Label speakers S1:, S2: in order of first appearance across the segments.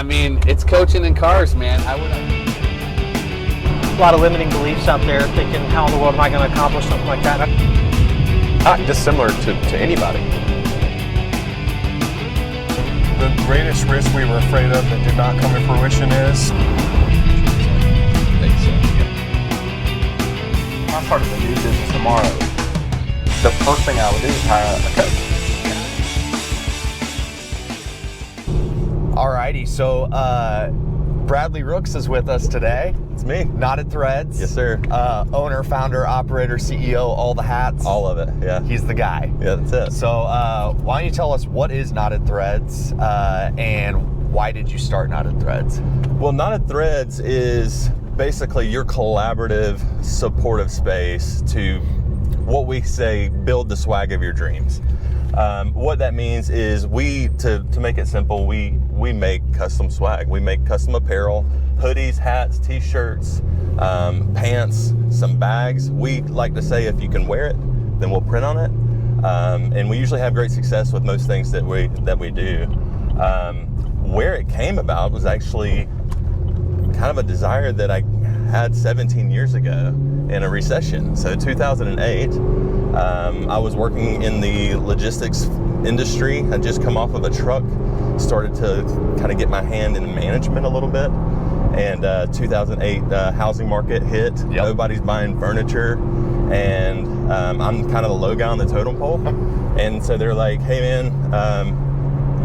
S1: mean, it's coaching in cars, man.
S2: A lot of limiting beliefs out there, thinking, how in the world am I going to accomplish something like that?
S3: Not dissimilar to anybody.
S4: The greatest risk we were afraid of that did not come to fruition is...
S3: I started a new business tomorrow. The first thing I would do is hire a coach.
S5: Alrighty, so Bradley Rooks is with us today.
S3: It's me.
S5: Knotted Threads.
S3: Yes, sir.
S5: Owner, founder, operator, CEO, all the hats.
S3: All of it, yeah.
S5: He's the guy.
S3: Yeah, that's it.
S5: So why don't you tell us what is Knotted Threads and why did you start Knotted Threads?
S3: Well, Knotted Threads is basically your collaborative, supportive space to what we say, build the swag of your dreams. What that means is to make it simple, we make custom swag. We make custom apparel, hoodies, hats, t-shirts, pants, some bags. We like to say if you can wear it, then we'll print on it. And we usually have great success with most things that we do. Where it came about was actually kind of a desire that I had 17 years ago in a recession. So 2008, I was working in the logistics industry. I'd just come off of a truck, started to kind of get my hand in management a little bit. And 2008 housing market hit. Yep. Nobody's buying furniture, and I'm kind of the low guy on the totem pole. And so they're like, "Hey man,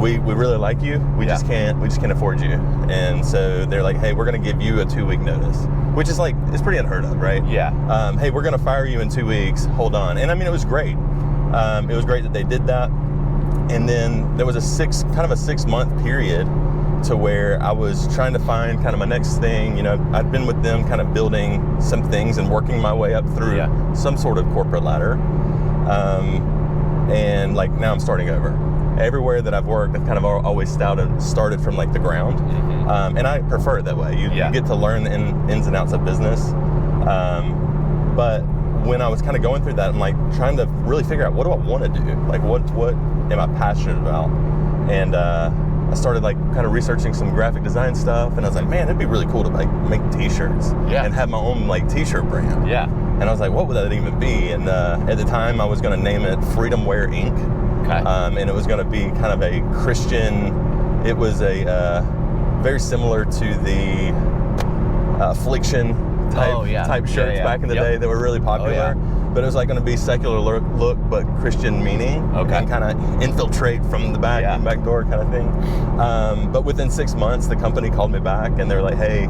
S3: we really like you. We just can't afford you." And so they're like, "Hey, we're going to give you a 2-week notice," which is like, it's pretty unheard of, right?
S5: Yeah.
S3: Hey, we're going to fire you in 2 weeks. Hold on. And I mean, it was great. It was great that they did that. And then there was a 6-month period to where I was trying to find kind of my next thing. You know, I'd been with them kind of building some things and working my way up through some sort of corporate ladder. And like now I'm starting over. Everywhere that I've worked, I've kind of always started from like the ground. Mm-hmm. And I prefer it that way. You get to learn the ins and outs of business. But when I was kind of going through that, I'm like trying to really figure out, what do I want to do? Like what am I passionate about? And I started like kind of researching some graphic design stuff, and I was like, man, it'd be really cool to like make t-shirts and have my own like t-shirt brand. Yeah. And I was like, what would that even be? And at the time I was going to name it Freedom Wear Inc. Okay. And it was going to be kind of a Christian, it was a very similar to the Affliction type shirts back in the day that were really popular. Oh, yeah. But it was like going to be secular look, but Christian meaning. Okay. And kind of infiltrate from the back door kind of thing. But within 6 months, the company called me back and they're like, hey,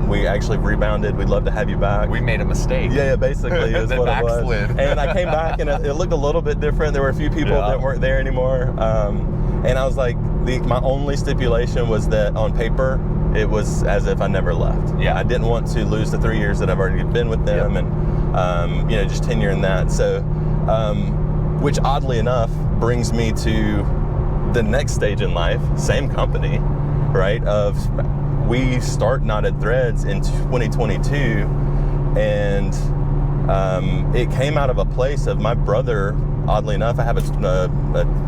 S3: we actually rebounded. We'd love to have you back.
S5: We made a mistake.
S3: Yeah, basically. Is what backslid. It was. And I came back and it looked a little bit different. There were a few people that weren't there anymore. And I was like, my only stipulation was that on paper, it was as if I never left. Yeah. I didn't want to lose the 3 years that I've already been with them and, just tenure in that. So, which oddly enough brings me to the next stage in life, same company, right? We start Knotted Threads in 2022, and it came out of a place of my brother. Oddly enough, I have an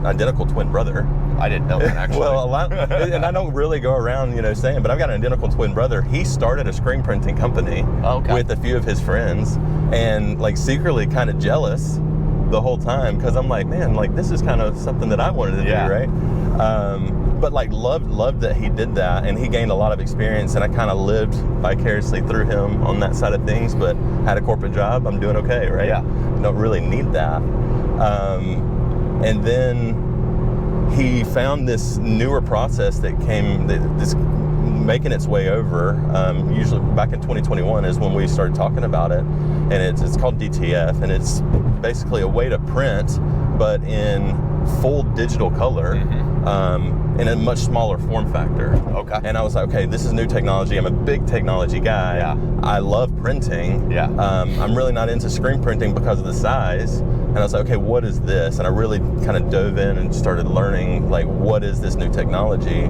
S3: identical twin brother.
S5: I didn't know that, actually.
S3: Well, and I don't really go around, saying, but I've got an identical twin brother. He started a screen printing company with a few of his friends, and like secretly kind of jealous the whole time, because I'm like, man, like this is kind of something that I wanted to do, right? But like loved that he did that, and he gained a lot of experience, and I kind of lived vicariously through him on that side of things, but had a corporate job. I'm doing okay, right? Yeah. Don't really need that. And then he found this newer process that this making its way over. Usually back in 2021 is when we started talking about it, and it's called DTF, and it's basically a way to print, but in full digital color. In a much smaller form factor. Okay. And I was like, okay, this is new technology. I'm a big technology guy. Yeah. I love printing. Yeah. I'm really not into screen printing because of the size. And I was like, okay, what is this? And I really kind of dove in and started learning, like, what is this new technology?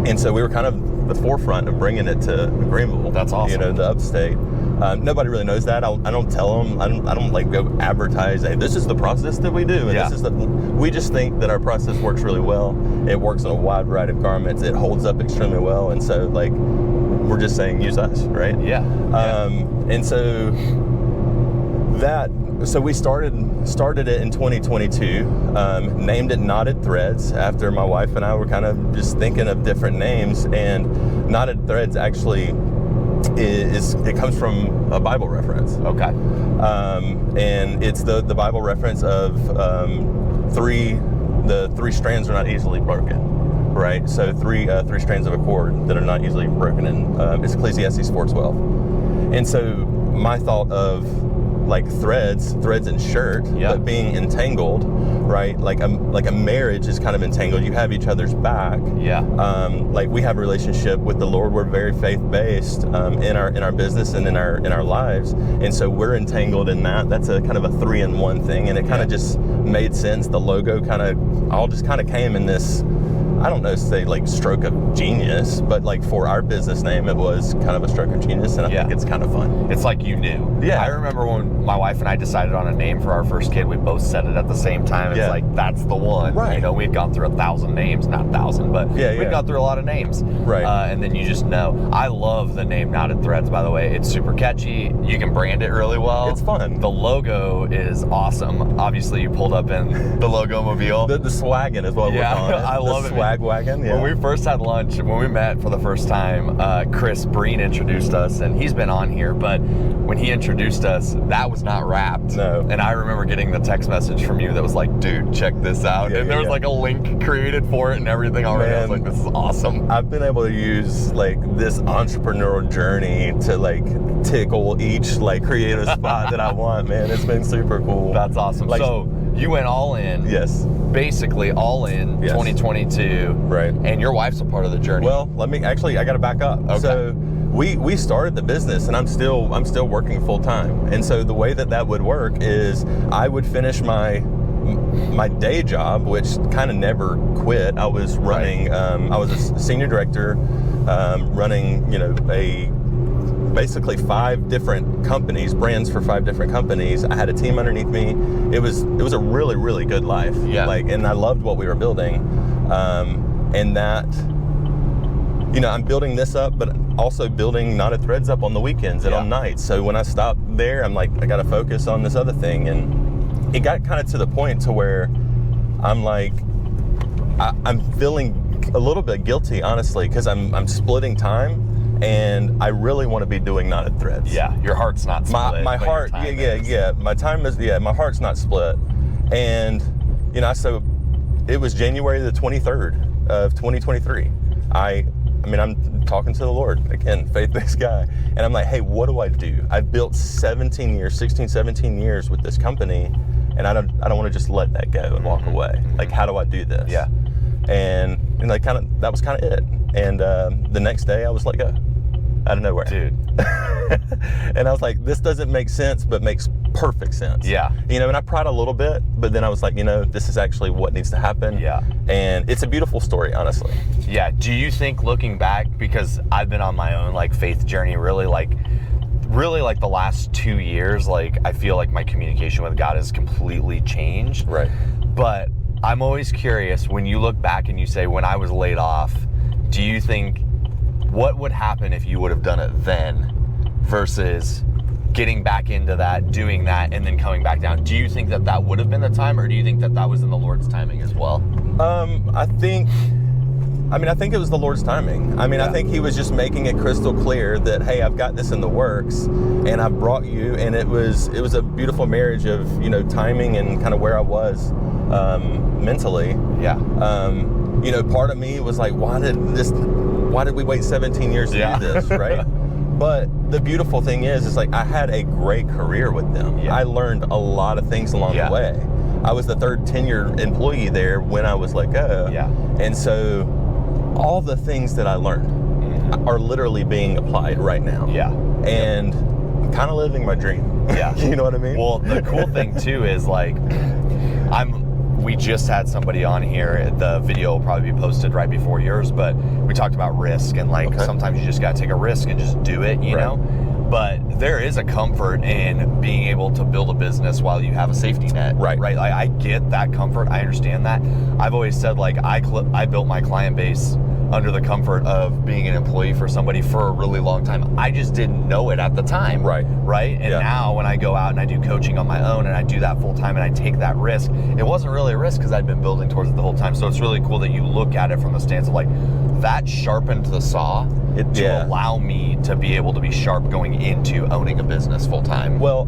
S3: And so we were kind of the forefront of bringing it to Greenville.
S5: That's awesome.
S3: The upstate. Nobody really knows that. I don't tell them. I don't like go advertise, hey, this is the process that we do. And
S5: Yeah.
S3: this is we just think that our process works really well. It works in a wide variety of garments. It holds up extremely well. And so like, we're just saying use us, right?
S5: Yeah.
S3: And so so we started it in 2022, named it Knotted Threads after my wife and I were kind of just thinking of different names, and Knotted Threads actually it comes from a Bible reference.
S5: Okay.
S3: And it's the Bible reference of the three strands are not easily broken, right? So three strands of a cord that are not easily broken, and it's Ecclesiastes 4:12. And so my thought of like threads and shirt,
S5: Yeah.
S3: but being entangled, right? Like a marriage is kind of entangled. You have each other's back.
S5: Yeah.
S3: Like we have a relationship with the Lord. We're very faith-based in our business and in our lives, and so we're entangled in that. That's a kind of a 3-in-1 thing, and it kind of just made sense. The logo all just kind of came in this, I don't know, say like stroke of genius, but like for our business name, it was kind of a stroke of genius, and I think it's kind of fun.
S5: It's like you knew.
S3: Yeah.
S5: I remember when my wife and I decided on a name for our first kid, we both said it at the same time. It's like, that's the one.
S3: Right.
S5: You know, we'd gone through 1,000 names, not 1,000, but we'd gone through a lot of names.
S3: Right.
S5: And then you just know. I love the name Knotted Threads, by the way. It's super catchy. You can brand it really well.
S3: It's fun.
S5: The logo is awesome. Obviously, you pulled up in the logo mobile.
S3: The swaggin' is what we're calling it.
S5: I love
S3: the
S5: it.
S3: swag wagon. Yeah.
S5: When we first had lunch, when we met for the first time, Chris Breen introduced us, and he's been on here, but when he introduced us, that was not wrapped.
S3: No.
S5: And I remember getting the text message from you that was like, dude, check this out.
S3: Yeah,
S5: and there was like a link created for it and everything already. I was like, this is awesome.
S3: I've been able to use like this entrepreneurial journey to like tickle each like creative spot that I want, man. It's been super cool.
S5: That's awesome.
S3: Like,
S5: so you went all in.
S3: Yes.
S5: Basically all in 2022.
S3: Right.
S5: And your wife's a part of the journey.
S3: Well, I got to back up.
S5: Okay.
S3: So we started the business, and I'm still working full time. And so the way that would work is I would finish my day job, which kind of never quit. I was running. I was a senior director, running basically 5 different companies, brands for 5 different companies. I had a team underneath me. It was a really, really good life.
S5: Yeah.
S3: And I loved what we were building. And that, I'm building this up, but also building Knotted Threads up on the weekends and on nights. So when I stop there, I'm like, I got to focus on this other thing. And it got kind of to the point to where I'm like, I'm feeling a little bit guilty, honestly, because I'm splitting time. And I really want to be doing Knotted Threads.
S5: Yeah, your heart's not split.
S3: My heart, my time is, my heart's not split. And, so it was January the 23rd of 2023. I'm talking to the Lord, again, faith-based guy. And I'm like, hey, what do I do? I've built 17 years with this company, and I don't want to just let that go and walk away. Like, how do I do this?
S5: Yeah.
S3: And like that was kind of it. And the next day I was let go out of nowhere.
S5: Dude.
S3: And I was like, this doesn't make sense, but makes perfect sense.
S5: Yeah.
S3: And I cried a little bit, but then I was like, this is actually what needs to happen.
S5: Yeah.
S3: And it's a beautiful story, honestly.
S5: Yeah. Do you think, looking back, because I've been on my own like faith journey, really like the last 2 years, like I feel like my communication with God has completely changed.
S3: Right.
S5: But I'm always curious, when you look back and you say, when I was laid off, do you think, what would happen if you would have done it then versus getting back into that, doing that, and then coming back down? Do you think that would have been the time, or do you think that was in the Lord's timing as well?
S3: I think it was the Lord's timing. I think he was just making it crystal clear that, hey, I've got this in the works, and I've brought you, and it was a beautiful marriage of, timing and kind of where I was mentally.
S5: Yeah.
S3: Part of me was like, why did we wait 17 years to do this, right? But the beautiful thing is like, I had a great career with them. Yeah. I learned a lot of things along the way. I was the 3rd tenured employee there when I was let go. Yeah. And so all the things that I learned are literally being applied right now. Yeah. And I'm kind of living my dream. Yeah. You know what I mean?
S5: Well, the cool thing too is like, we just had somebody on here. The video will probably be posted right before yours, but we talked about risk and like sometimes you just got to take a risk and just do it, you know? But there is a comfort in being able to build a business while you have a safety net.
S3: Right.
S5: Like, I get that comfort. I understand that. I've always said, like, I built my client base under the comfort of being an employee for somebody for a really long time. I just didn't know it at the time.
S3: Right.
S5: And now when I go out and I do coaching on my own and I do that full time and I take that risk, it wasn't really a risk because I'd been building towards it the whole time. So it's really cool that you look at it from the stance of like, that sharpened the saw to allow me to be able to be sharp going into owning a business full time.
S3: Well,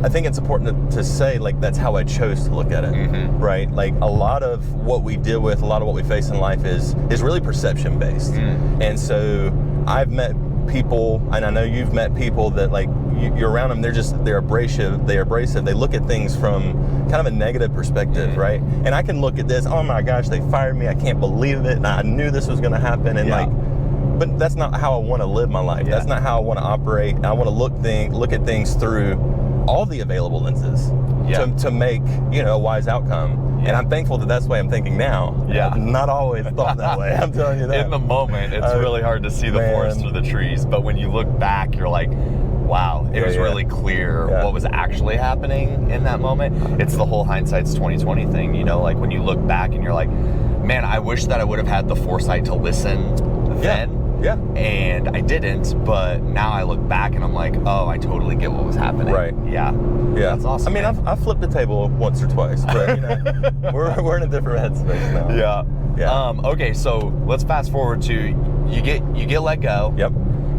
S3: I think it's important to say, like, that's how I chose to look at it, right? Like, a lot of what we deal with, a lot of what we face in life is really perception based. And so I've met people, and I know you've met people that, like, you're around them, they're abrasive, they look at things from kind of a negative perspective, right? And I can look at this, oh my gosh, they fired me, I can't believe it, and I knew this was gonna happen, and but that's not how I want to live my life. That's not how I want to operate. I want to look at things through all the available lenses to make, a wise outcome. And I'm thankful that that's the way I'm thinking now. I've not always thought that way. I'm telling you that.
S5: In the moment, it's really hard to see the forest through the trees. But when you look back, you're like, wow, it was really clear what was actually happening in that moment. It's the whole hindsight's 20/20 thing, like when you look back and you're like, man, I wish that I would have had the foresight to listen then. And I didn't, but now I look back and I'm like, oh, I totally get what was happening.
S3: Right.
S5: Yeah. That's awesome.
S3: I mean, I've flipped the table once or twice, but we're in a different headspace now.
S5: Yeah. Okay, so let's fast forward to you get let go.
S3: Yep.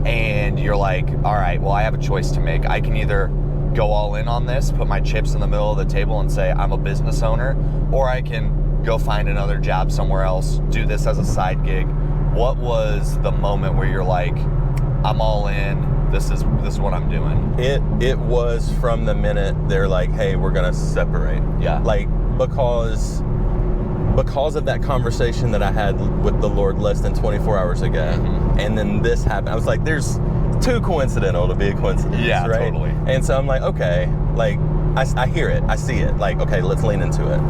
S5: And you're like, all right, well, I have a choice to make. I can either go all in on this, put my chips in the middle of the table and say I'm a business owner, or I can go find another job somewhere else, do this as a side gig. What was the moment where you're like, I'm all in, this is what I'm doing?
S3: It was from the minute they're like, hey, we're gonna separate. Like, because of that conversation that I had with the Lord less than 24 hours ago, and then this happened, I was like, there's too coincidental to be a coincidence, right?
S5: Totally.
S3: And so I'm like, okay, like, I hear it, I see it, like, okay, let's lean into it.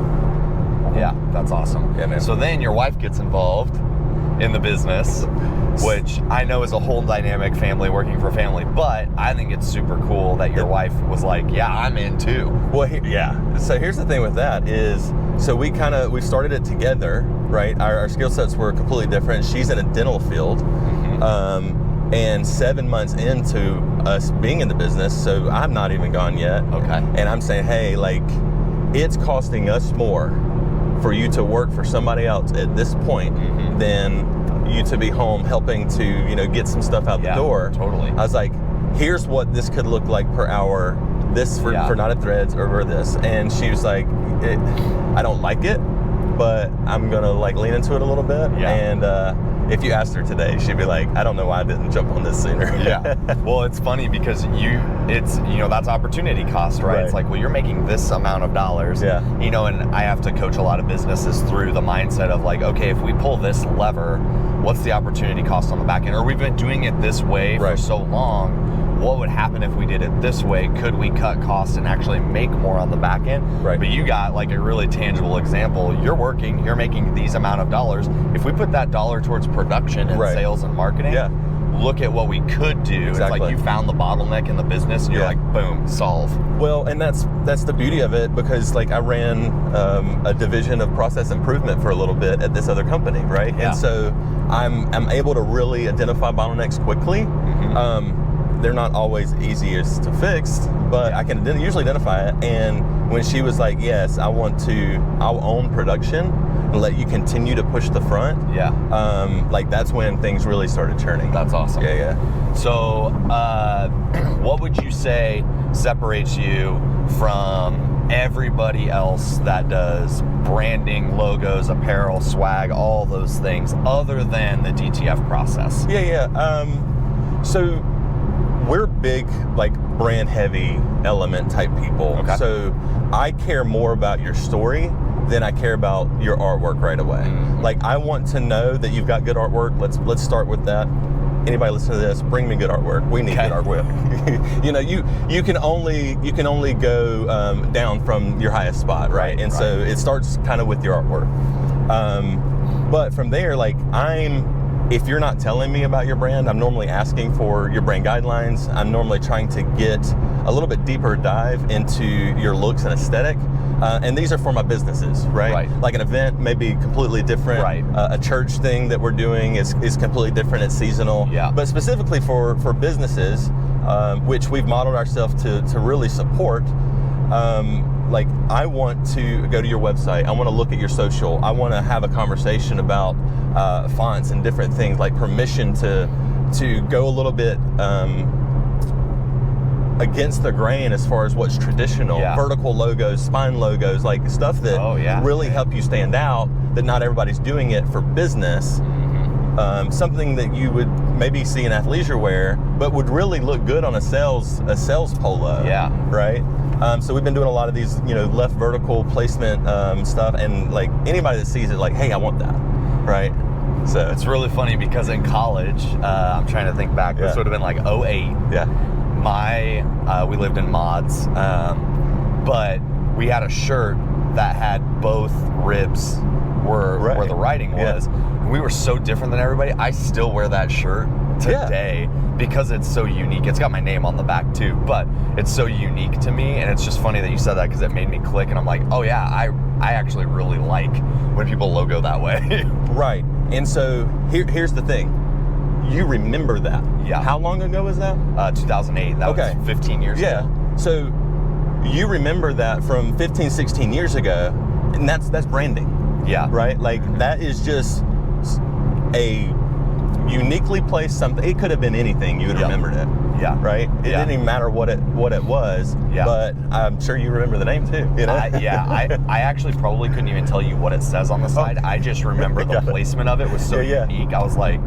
S5: Yeah, that's awesome.
S3: Yeah, man.
S5: So then your wife gets involved in the business, which I know is a whole dynamic, family working for family, but I think it's super cool that your wife was like, yeah, I'm in too.
S3: Well, so here's the thing with that is, so we started it together, right? Our skill sets were completely different. She's in a dental field, and 7 months into us being in the business, so I'm not even gone yet.
S5: Okay.
S3: And I'm saying, hey, like, it's costing us more for you to work for somebody else at this point than you to be home helping to, get some stuff out the door.
S5: Totally.
S3: I was like, here's what this could look like per hour, this for Knotted Threads or this. And she was like, I don't like it, but I'm gonna like lean into it a little bit. And if you asked her today, she'd be like, I don't know why I didn't jump on this sooner.
S5: Well, it's funny because that's opportunity cost, right? It's like, well, you're making this amount of dollars. And I have to coach a lot of businesses through the mindset of like, okay, if we pull this lever, what's the opportunity cost on the back end? Or we've been doing it this way for so long, what would happen if we did it this way? Could we cut costs and actually make more on the back end? But you got like a really tangible example. You're making these amount of dollars. If we put that dollar towards production and sales and marketing, look at what we could do. It's like you found the bottleneck in the business and you're like, boom, solve.
S3: Well, and that's the beauty of it, because like I ran a division of process improvement for a little bit at this other company, right? And so I'm able to really identify bottlenecks quickly. They're not always easiest to fix, but I can usually identify it. And when she was like, yes, I'll own production and let you continue to push the front. Like that's when things really started turning.
S5: That's awesome. So what would you say separates you from everybody else that does branding, logos, apparel, swag, all those things, other than the DTF process?
S3: So we're big, like, brand heavy element type people. So I care more about your story than I care about your artwork right away. Like, I want to know that you've got good artwork. Let's start with that. Anybody listen to this, bring me good artwork. We need good artwork. you can only go down from your highest spot, right? And so it starts kind of with your artwork. But from there, like, if you're not telling me about your brand, I'm normally asking for your brand guidelines. I'm normally trying to get a little bit deeper dive into your looks and aesthetic. And these are for my businesses, right?
S5: Right.
S3: Like an event may be completely different.
S5: Right.
S3: A church thing that we're doing is completely different. It's seasonal.
S5: Yeah.
S3: But specifically for businesses, which we've modeled ourselves to really support, like I want to go to your website. I want to look at your social. I want to have a conversation about fonts and different things, like permission to go a little bit against the grain as far as what's traditional.
S5: Yeah.
S3: Vertical logos, spine logos, like stuff that really help you stand out, that not everybody's doing it for business. Something that you would maybe see in athleisure wear, but would really look good on a sales polo.
S5: Yeah.
S3: Right. So we've been doing a lot of these, left vertical placement stuff, and like anybody that sees it, like, hey, I want that. Right. So
S5: It's really funny because in college, I'm trying to think back. This would have been like 08.
S3: yeah.
S5: We lived in mods, but we had a shirt that had both ribs where the writing was. We were so different than everybody. I still wear that shirt today because it's so unique. It's got my name on the back too, but it's so unique to me, and it's just funny that you said that because it made me click, and I'm like, oh yeah, I actually really like when people logo that way.
S3: Right. And so here's the thing. You remember that.
S5: Yeah.
S3: How long ago was that?
S5: 2008. That was 15 years ago.
S3: So you remember that from 15, 16 years ago, and that's branding.
S5: Yeah.
S3: Right? Like that is just a uniquely placed something. It could have been anything. You would have remembered it.
S5: Yeah.
S3: Right? It didn't even matter what it was.
S5: Yeah.
S3: But I'm sure you remember the name too.
S5: I actually probably couldn't even tell you what it says on the side. I just remember the placement of it was so unique. I was like,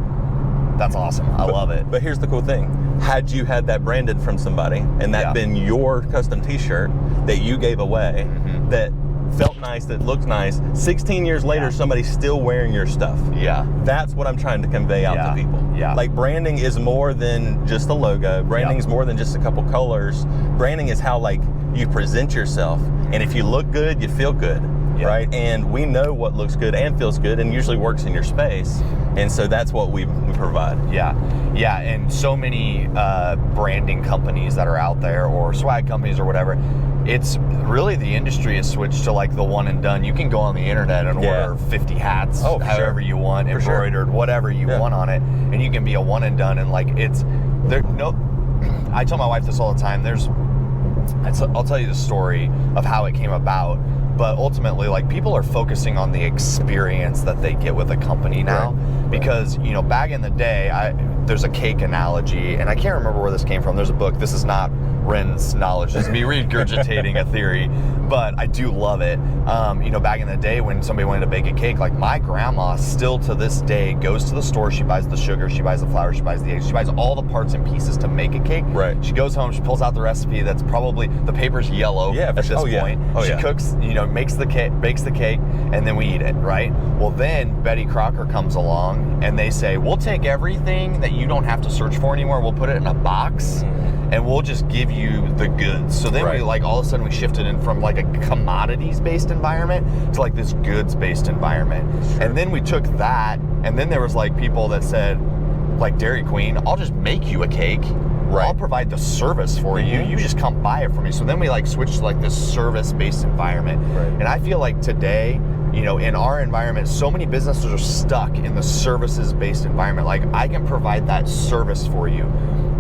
S5: that's awesome. I love it.
S3: But here's the cool thing. Had you had that branded from somebody and that been your custom t-shirt that you gave away that felt nice, that looked nice, 16 years later, somebody's still wearing your stuff.
S5: Yeah.
S3: That's what I'm trying to convey out to people.
S5: Yeah.
S3: Like branding is more than just a logo. Branding is more than just a couple colors. Branding is how like you present yourself. And if you look good, you feel good. Right? And we know what looks good and feels good and usually works in your space. And so that's what we provide.
S5: Yeah. And so many branding companies that are out there, or swag companies or whatever, it's really the industry has switched to like the one and done. You can go on the internet and order 50 hats, however you want, embroidered, whatever you want on it, and you can be a one and done. And like I tell my wife this all the time. I'll tell you the story of how it came about. But ultimately, like, people are focusing on the experience that they get with a company now. Right. Because, back in the day, there's a cake analogy, and I can't remember where this came from. There's a book. This is not Ren's knowledge. This is me regurgitating a theory, but I do love it. Back in the day when somebody wanted to bake a cake, like my grandma still to this day goes to the store, she buys the sugar, she buys the flour, she buys the eggs, she buys all the parts and pieces to make a cake. Right. She goes home, she pulls out the recipe that's probably, the paper's yellow at this point. She cooks, makes the cake, bakes the cake, and then we eat it, right? Well, then Betty Crocker comes along and they say, we'll take everything that you don't have to search for anymore, we'll put it in a box, and we'll just give you the goods. So then we all of a sudden we shifted in from like a commodities-based environment to like this goods-based environment. And then we took that, and then there was like people that said, like Dairy Queen, I'll just make you a cake. I'll provide the service for you. You just come buy it from me. So then we like switched to like this service-based environment. And I feel like today, in our environment, so many businesses are stuck in the services-based environment. Like, I can provide that service for you.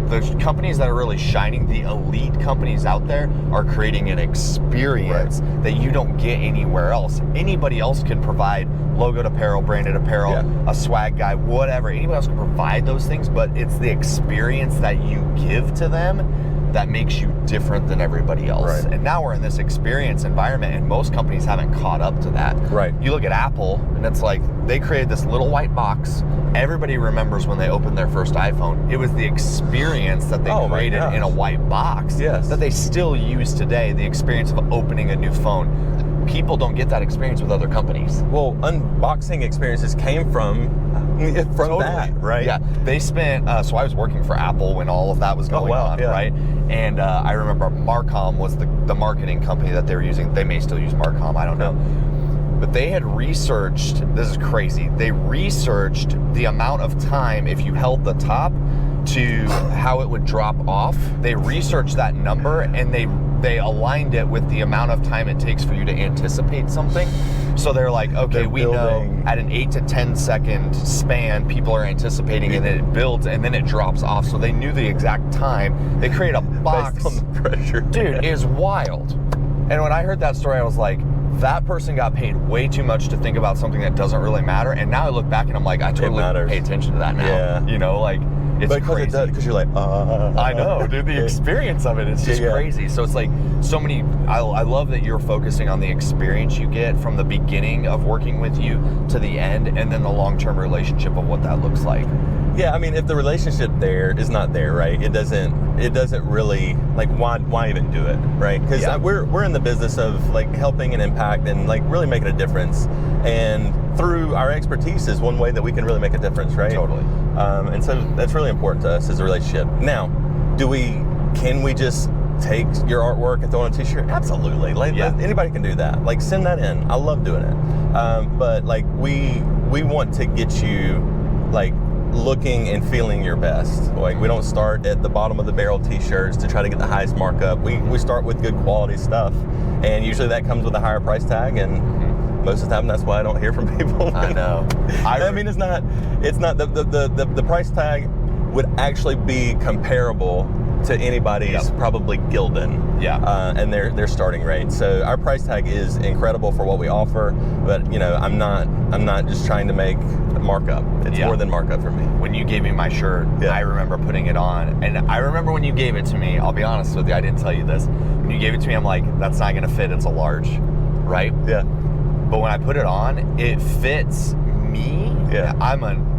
S5: The companies that are really shining, the elite companies out there, are creating an experience that you don't get anywhere else. Anybody else can provide logoed apparel, branded apparel, a swag guy, whatever. Anybody else can provide those things, but it's the experience that you give to them that makes you different than everybody else. And now we're in this experience environment, and most companies haven't caught up to that. You look at Apple, and it's like they created this little white box. Everybody remembers when they opened their first iPhone. It was the experience that they created in a white box that they still use today, the experience of opening a new phone. People don't get that experience with other companies.
S3: Well, unboxing experiences came from that, right?
S5: Yeah, they spent, so I was working for Apple when all of that was going on, right? And I remember Marcom was the marketing company that they were using. They may still use Marcom, I don't know. but they had researched, this is crazy, they researched the amount of time if you held the top to how it would drop off. They researched that number, and they aligned it with the amount of time it takes for you to anticipate something. So they're like, okay, we know at an 8 to 10 second span, people are anticipating, and then it builds and then it drops off. So they knew the exact time. They create a box.
S3: Based on the pressure.
S5: Dude, it is wild. And when I heard that story, I was like, that person got paid way too much to think about something that doesn't really matter. And now I look back and I'm like, I totally pay attention to that now.
S3: Yeah.
S5: You know, like, it's crazy.
S3: Because you're like,
S5: I know, dude. The experience of it is just crazy. So it's like so many. I love that you're focusing on the experience you get from the beginning of working with you to the end, and then the long-term relationship of what that looks like.
S3: Yeah, I mean, if the relationship there is not there, right? It doesn't really, like, why even do it, right? Because we're in the business of like helping and impact and like really making a difference, and through our expertise is one way that we can really make a difference, right?
S5: Totally.
S3: And so that's really important to us as a relationship. Now, can we just take your artwork and throw it on a t-shirt? Absolutely. Like, anybody can do that. Like, send that in. I love doing it. But like, we want to get you like looking and feeling your best. Like, we don't start at the bottom of the barrel t-shirts to try to get the highest markup. We start with good quality stuff, and usually that comes with a higher price tag, and most of the time that's why I don't hear from people.
S5: I know.
S3: I mean, it's not the price tag would actually be comparable to anybody's probably Gildan, and their starting rate. So our price tag is incredible for what we offer, but you know, I'm not just trying to make a markup. It's more than markup for me.
S5: When you gave me my shirt, I remember putting it on, and I remember when you gave it to me, I'll be honest with you, I didn't tell you this. When you gave it to me, I'm like, that's not gonna fit, it's a large, right?
S3: Yeah.
S5: But when I put it on, it fits me.
S3: Yeah.
S5: I'm a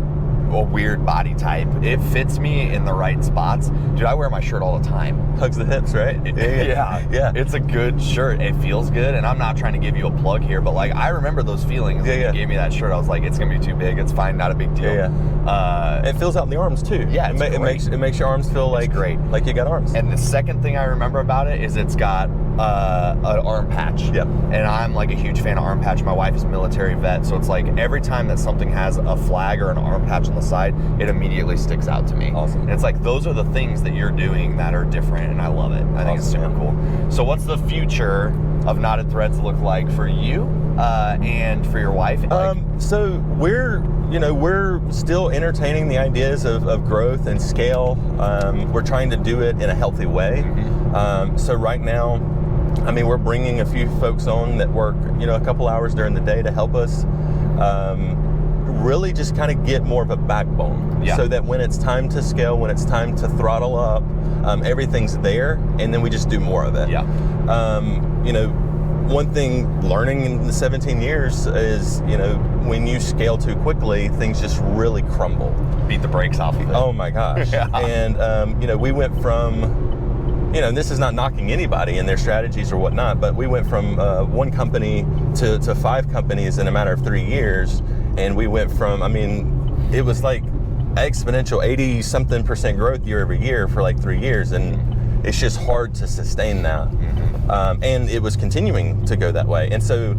S5: weird body type. It fits me in the right spots. Dude, I wear my shirt all the time.
S3: Hugs the hips, right?
S5: Yeah. It's a good shirt. It feels good, and I'm not trying to give you a plug here, but like, I remember those feelings when you gave me that shirt. I was like, it's gonna be too big. It's fine, not a big deal.
S3: It fills out in the arms too.
S5: Yeah,
S3: it makes your arms feel like
S5: great,
S3: like you got arms.
S5: And the second thing I remember about it is it's got an arm patch.
S3: Yep.
S5: And I'm like a huge fan of arm patch. My wife is a military vet, so it's like every time that something has a flag or an arm patch on the side, it immediately sticks out to me.
S3: Awesome.
S5: And it's like, those are the things that you're doing that are different, and I love it. I think it's super cool. So what's the future of Knotted Threads look like for you and for your wife?
S3: So we're still entertaining the ideas of growth and scale. We're trying to do it in a healthy way. So right now, I mean, we're bringing a few folks on that work, a couple hours during the day to help us really just kind of get more of a backbone, so that when it's time to scale, when it's time to throttle up, everything's there, and then we just do more of it. One thing learning in the 17 years is, when you scale too quickly, things just really crumble.
S5: Beat the brakes off of it.
S3: Oh my gosh. And, we went from, this is not knocking anybody and their strategies or whatnot, but we went from one company to 5 companies in a matter of 3 years. And we went from, it was like exponential 80-something% growth year over year for like 3 years. And it's just hard to sustain that. And it was continuing to go that way. And so,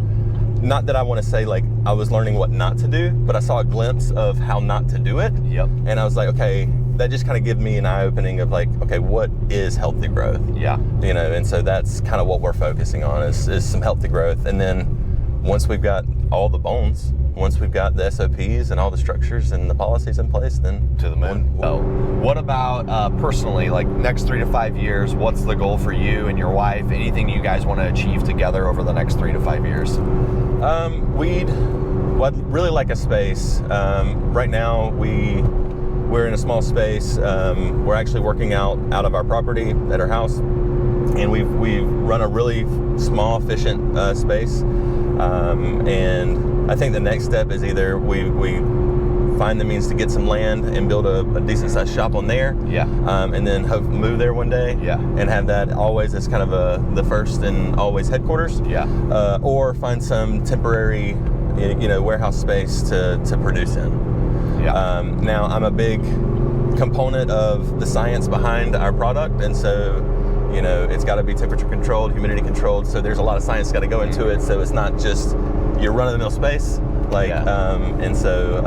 S3: not that I want to say like I was learning what not to do, but I saw a glimpse of how not to do it. And I was like, okay, that just kind of gave me an eye-opening of like, okay, what is healthy growth? And so that's kind of what we're focusing on is some healthy growth. And then once we've got all the bones, once we've got the SOPs and all the structures and the policies in place, then
S5: to the moon. What about personally, like next 3 to 5 years, what's the goal for you and your wife? Anything you guys want to achieve together over the next 3 to 5 years?
S3: I'd really like a space. Right now we're in a small space. We're actually working out of our property at our house, and we've run a really small, efficient space. And I think the next step is either we find the means to get some land and build a decent sized shop on there. And then move there one day. And have that always as kind of the first and always headquarters. Or find some temporary, warehouse space to produce in. Now I'm a big component of the science behind our product, and so it's got to be temperature controlled, humidity controlled. So there's a lot of science got to go into it. So it's not just your run-of-the-mill space. And so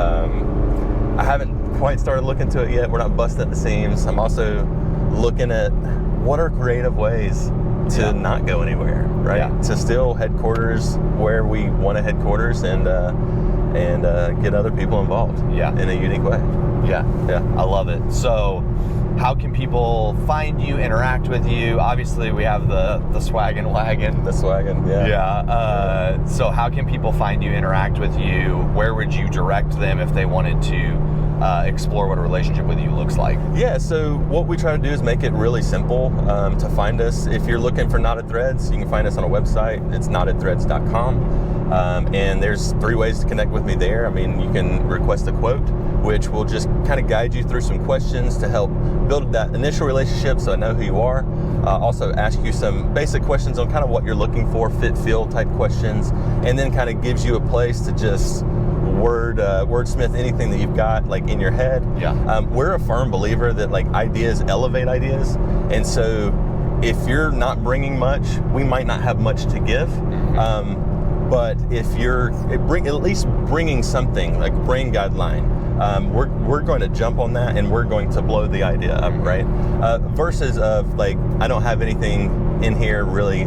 S3: I haven't quite started looking to it yet. We're not busting at the seams. I'm also looking at what are creative ways to not go anywhere, right?
S5: Yeah.
S3: To still headquarters where we want to headquarters and get other people involved in a unique way.
S5: Yeah. I love it. So how can people find you, interact with you? Obviously, we have the swag and wagon.
S3: The swaggin',
S5: Yeah. So how can people find you, interact with you? Where would you direct them if they wanted to explore what a relationship with you looks like?
S3: Yeah, so what we try to do is make it really simple to find us. If you're looking for Knotted Threads, you can find us on a website. It's knottedthreads.com. And there's 3 ways to connect with me there. I mean, you can request a quote, which will just kind of guide you through some questions to help build that initial relationship so I know who you are. Also ask you some basic questions on kind of what you're looking for, fit, feel type questions, and then kind of gives you a place to just wordsmith anything that you've got like in your head. We're a firm believer that like ideas elevate ideas, and so if you're not bringing much, we might not have much to give. But if you're at least bringing something like brain guideline, we're going to jump on that and we're going to blow the idea up, right? Versus of like, I don't have anything in here really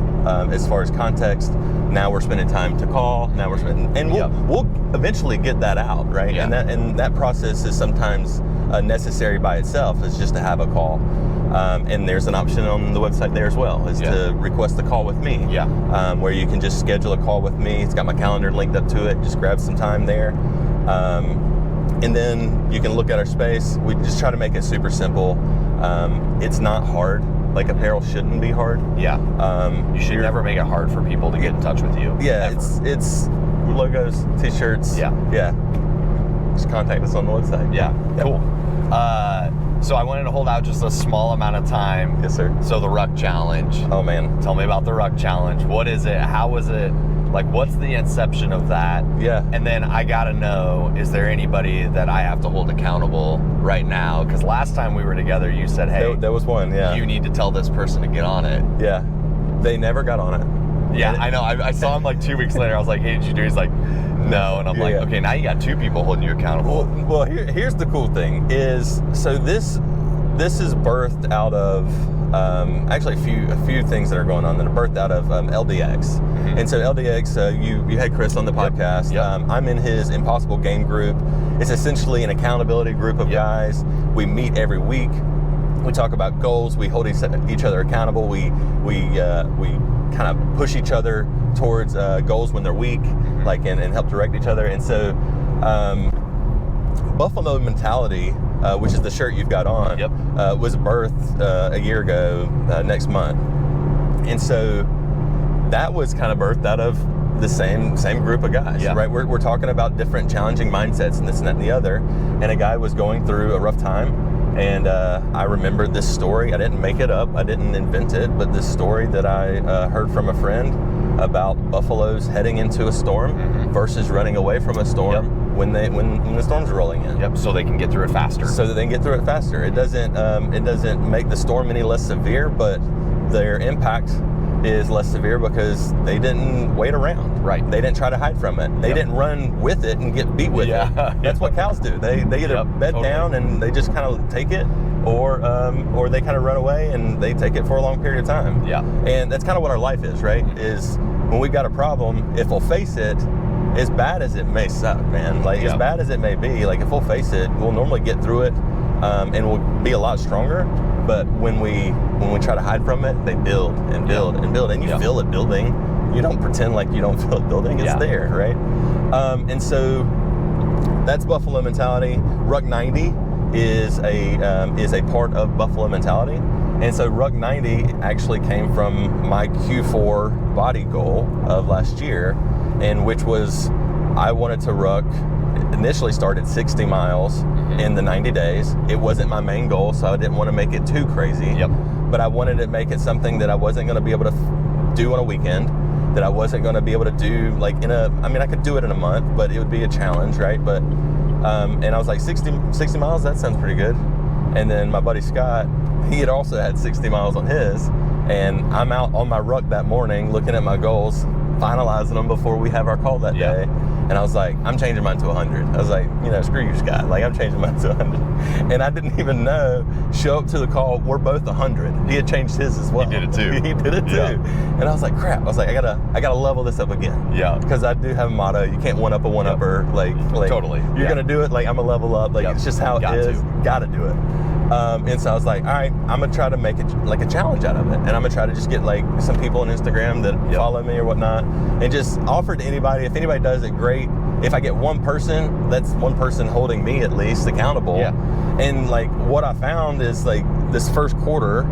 S3: as far as context. Now we're spending time to call. Now we're spending, and we'll eventually get that out, right?
S5: Yeah.
S3: And that process is sometimes necessary by itself. Is just to have a call. And there's an option on the website there as well, is to request a call with me. Where you can just schedule a call with me. It's got my calendar linked up to it. Just grab some time there. And then you can look at our space. We just try to make it super simple. It's not hard. Like apparel shouldn't be hard.
S5: You should never make it hard for people to get in touch with you.
S3: It's logos, t-shirts. Just contact us on the website.
S5: Cool. So I wanted to hold out just a small amount of time.
S3: Yes, sir.
S5: So the Ruck Challenge.
S3: Oh man.
S5: Tell me about the Ruck Challenge. What is it? How was it? Like, what's the inception of that? And then I gotta know, is there anybody that I have to hold accountable right now? Because last time we were together, you said, hey,
S3: there was one,
S5: you need to tell this person to get on it.
S3: They never got on it.
S5: I know. I saw him like 2 weeks later. I was like, hey, did you do it? He's like, no. And I'm like, okay, now you got 2 people holding you accountable.
S3: Well, here's the cool thing is, so this is birthed out of actually a few things that are going on that are birthed out of LDX. And so LDX, you had Chris on the podcast. I'm in his Impossible Game group. It's essentially an accountability group of guys. We meet every week. We talk about goals. We hold each other accountable. We kind of push each other towards goals when they're weak, like and help direct each other. And so Buffalo Mentality, which is the shirt you've got on, was birthed a year ago next month. And so that was kind of birthed out of the same group of guys, right? We're talking about different challenging mindsets and this and that and the other. And a guy was going through a rough time. And I remembered this story. I didn't make it up. I didn't invent it. But this story that I heard from a friend about buffaloes heading into a storm versus running away from a storm when the storm's rolling in.
S5: So they can get through it faster.
S3: So that they can get through it faster. It doesn't make the storm any less severe, but their impact is less severe because they didn't wait around.
S5: Right.
S3: They didn't try to hide from it. They didn't run with it and get beat with it. That's what cows do. They either bed down and they just kind of take it, or they kind of run away and they take it for a long period of time. And that's kind of what our life is, right? Is when we've got a problem, if we'll face it, as bad as it may suck, man, like as bad as it may be, like if we'll face it, we'll normally get through it, and we'll be a lot stronger. But when we try to hide from it, they build and build and build, and you feel it building. You don't pretend like you don't feel it building. It's there, right? And so that's Buffalo Mentality. Ruck 90 is a part of Buffalo Mentality, and so Ruck 90 actually came from my Q4 body goal of last year, and which was I wanted to ruck. Initially started 60 miles in the 90 days. It wasn't my main goal, so I didn't want to make it too crazy. But I wanted to make it something that I wasn't going to be able to do on a weekend, that I wasn't going to be able to do like I could do it in a month, but it would be a challenge, right? But, and I was like 60 miles, that sounds pretty good. And then my buddy Scott, he had also had 60 miles on his, and I'm out on my ruck that morning looking at my goals, finalizing them before we have our call that day. And I was like, I'm changing mine to 100. I was like, screw you, Scott. Like, I'm changing mine to 100. And I didn't even know, show up to the call, we're both 100. He had changed his as well.
S5: He did it too.
S3: He did it too.
S5: Yeah.
S3: And I was like, crap. I was like, I gotta level this up again.
S5: Yeah.
S3: Because I do have a motto, you can't one up a one upper. Like
S5: totally.
S3: You're gonna do it, like I'm gonna level up. Like it's just how it is. Gotta do it. And so I was like, all right, I'm gonna try to make it like a challenge out of it, and I'm gonna try to just get like some people on Instagram that follow me or whatnot, and just offer to anybody. If anybody does it, great. If I get one person, that's one person holding me at least accountable. Yeah. And like what I found is like this first quarter,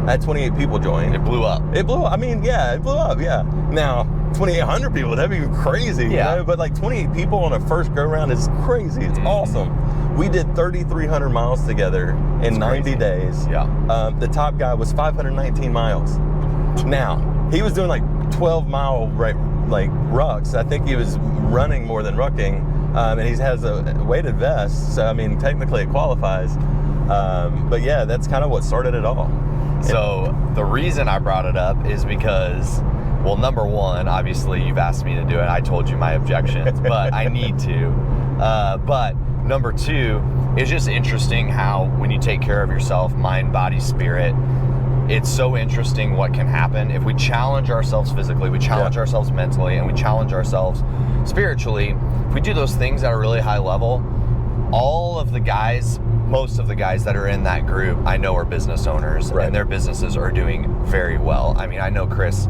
S3: I had 28 people join.
S5: It blew up.
S3: It blew up. I mean, yeah, it blew up. Yeah. Now 2,800 people, that'd be crazy. You know? But like 28 people on a first go round is crazy. It's awesome. We did 3,300 miles together in 90 days. Yeah. The top guy was 519 miles. Now, he was doing like 12-mile rucks. I think he was running more than rucking. And he has a weighted vest. So, I mean, technically it qualifies. But yeah, that's kind of what started it all.
S5: So the reason I brought it up is because, well, number one, obviously you've asked me to do it. I told you my objections, but I need to. But number two, it's just interesting how when you take care of yourself, mind, body, spirit, it's so interesting what can happen if we challenge ourselves physically, we challenge ourselves mentally, and we challenge ourselves spiritually. If we do those things at a really high level, all of the guys, most of the guys that are in that group, I know are business owners, and their businesses are doing very well. I mean, I know Chris,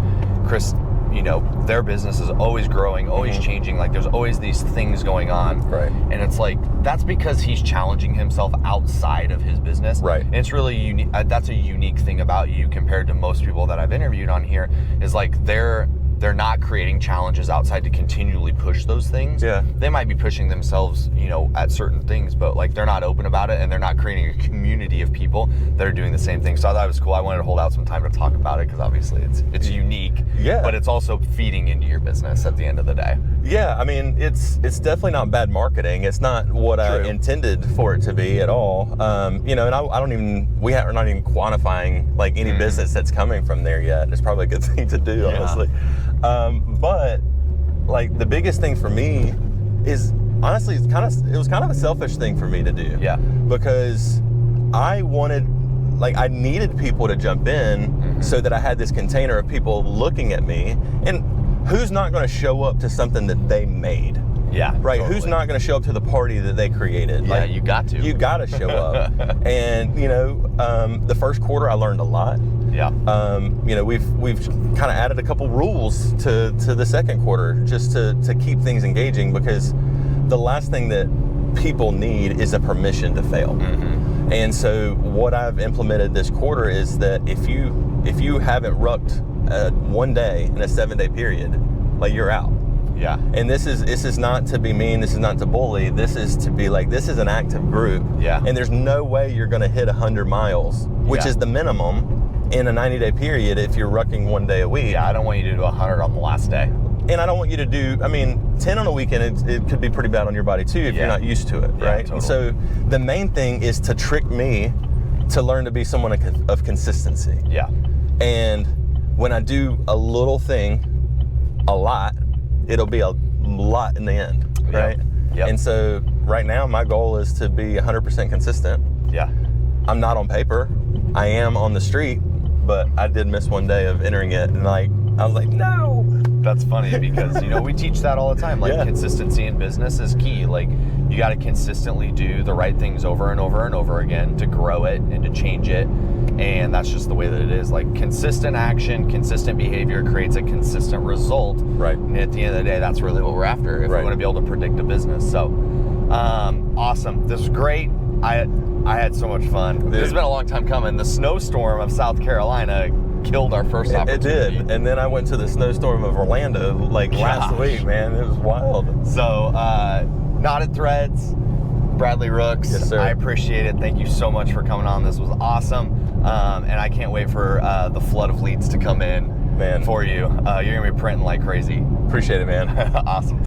S5: their business is always growing, always changing. Like there's always these things going on. Right. And it's like, that's because he's challenging himself outside of his business. Right. And it's really unique. That's a unique thing about you compared to most people that I've interviewed on here, is like they're not creating challenges outside to continually push those things. Yeah. They might be pushing themselves, at certain things, but like they're not open about it, and they're not creating a community of people that are doing the same thing. So I thought it was cool. I wanted to hold out some time to talk about it because obviously it's unique. Yeah. But it's also feeding into your business at the end of the day.
S3: Yeah, I mean, it's definitely not bad marketing. It's not what I intended for it to be at all. And we are not even quantifying like any business that's coming from there yet. It's probably a good thing to do, honestly. But like the biggest thing for me is honestly, it was kind of a selfish thing for me to do. Yeah. Because I needed people to jump in so that I had this container of people looking at me. And who's not going to show up to something that they made? Yeah. Right. Totally. Who's not going to show up to the party that they created?
S5: Yeah, you got to.
S3: You got to show up. And the first quarter I learned a lot. Yeah. We've kind of added a couple rules to the second quarter just to keep things engaging, because the last thing that people need is a permission to fail. And so what I've implemented this quarter is that if you haven't rucked one day in a 7-day period, like you're out. Yeah. And this is not to be mean, this is not to bully, this is to be like, this is an active group. Yeah. And there's no way you're gonna hit 100 miles, which is the minimum in a 90-day period if you're rucking one day a week.
S5: Yeah, I don't want you to do 100 on the last day.
S3: And I don't want you to do, 10 on a weekend, it could be pretty bad on your body too if you're not used to it, right? Totally. So the main thing is to trick me to learn to be someone of consistency. Yeah. And when I do a little thing a lot, it'll be a lot in the end, right? Yep. And so right now my goal is to be 100% consistent. Yeah. I'm not on paper. I am on the street, but I did miss one day of entering it, and I was like, no.
S5: That's funny because, we teach that all the time. Like, consistency in business is key. Like, you got to consistently do the right things over and over and over again to grow it and to change it. And that's just the way that it is. Like, consistent action, consistent behavior creates a consistent result. Right. And at the end of the day, that's really what we're after if we want to be able to predict a business. So, awesome. This was great. I had so much fun. Dude. This has been a long time coming. The snowstorm of South Carolina killed our first opportunity.
S3: It did. And then I went to the snowstorm of Orlando last week, man. It was wild.
S5: So, Knotted Threads, Bradley Rooks. Yes, sir. I appreciate it. Thank you so much for coming on. This was awesome. And I can't wait for the flood of leads to come in for you. You're going to be printing like crazy.
S3: Appreciate it, man.
S5: Awesome.